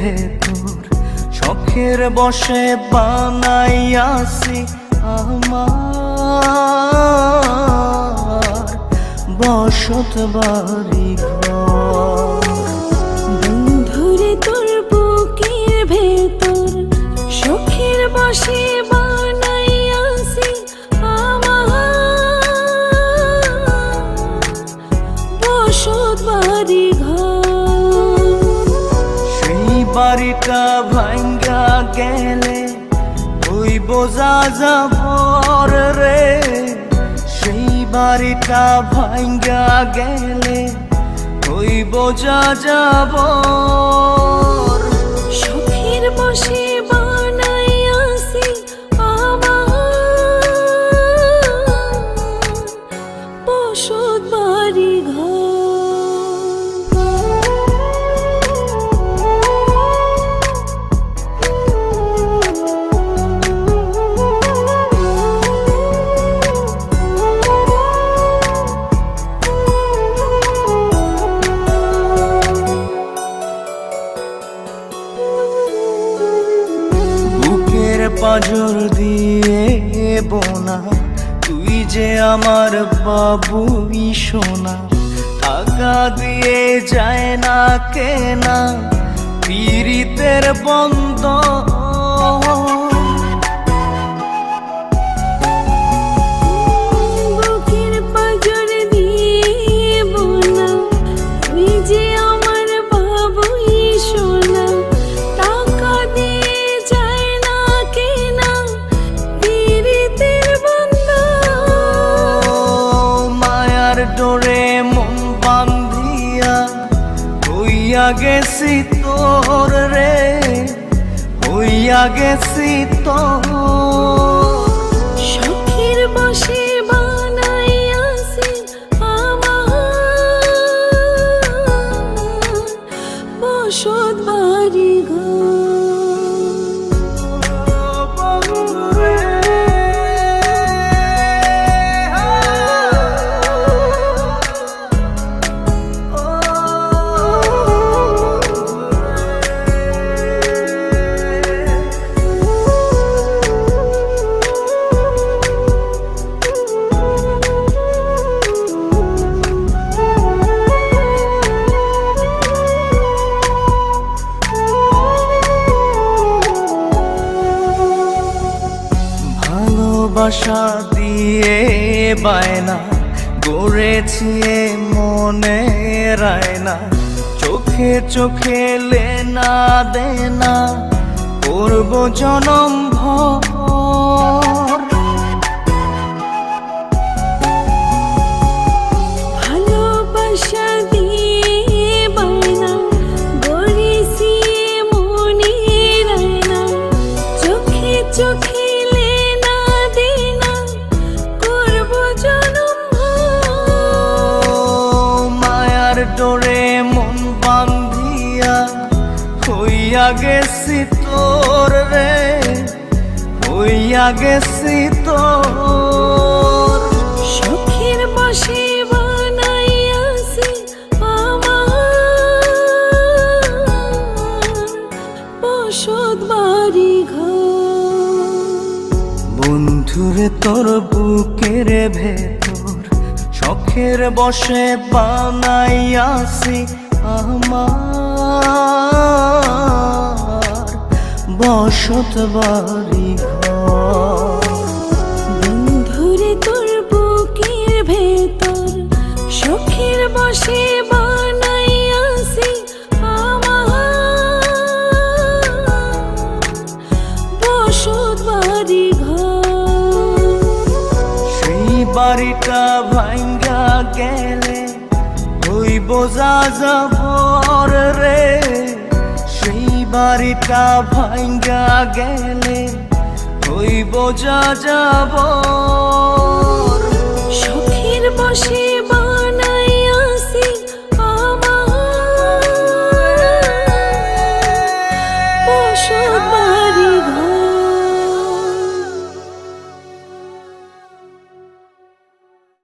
ভেতর শখের বশে বানাইয়াছি আমার বসত বাড়ি ঘর। বন্ধুরে তোর বুকের ভেতর শখের বশে বানাইয়াছি আমার বসত বাড়ি ঘর। সেই বাড়িটা ভাঙ্গা গেলে ওই বোঝা যাবর রে, সেই বাড়িটা ভাঙ্গা গেলে ওই বোঝা যাবর। শখের বশে বানাইয়াছি আমার বসত বাড়ি ঘর। পাঁজর দিয়ে বোনা তুই যে আমার বাবুই সোনা, টাকা দিয়ে যায় না কেনা পীড়িতের বন্ধ। বুকের পাঁজর দিয়ে বোনা তুই যে আমার বাবুই সোনা, টাকা দিয়ে যায় না কেনা পীড়িতের বন্ধন। মায়ার ডোরে মন বান্ধিয়া হইয়া গেছি তোর রে, হইয়া গেছি তোর। শখের বশে বানাইয়াছি আমার বসত বাড়ি ঘর। ভালোবাসা দিয়ে বায়না গড়েছি মনে রায়না, চোখে চোখে লেনা দেনা করব জনম ভর। ভালোবাসা দিয়ে বায়না গড়েছি মনে রায়না, চোখে চোখে লেনা দেনা করব জনম ভর। মায়ার ডোরে মন বান্ধিয়া হইয়া গেছি তোর রে, হইয়া গেছি তোর। শখের বশে বানাইয়াছি আমার বসত বাড়ি ঘর। বন্ধুরে তোর বুকের ভেতর শখের বশে বানাইয়াছি আমার বসত বাড়ি ঘর। বন্ধুরে তোর বুকের ভেতর শখের বশে বানাইয়াছি আমার বসত বাড়ি ঘর। সেই বাড়িটা ভাঙ্গা গেলে ওই বোঝা যাবর রে, সেই বাড়িটা ভাঙ্গা গেলে ওই বোঝা যাবর। শখের বশে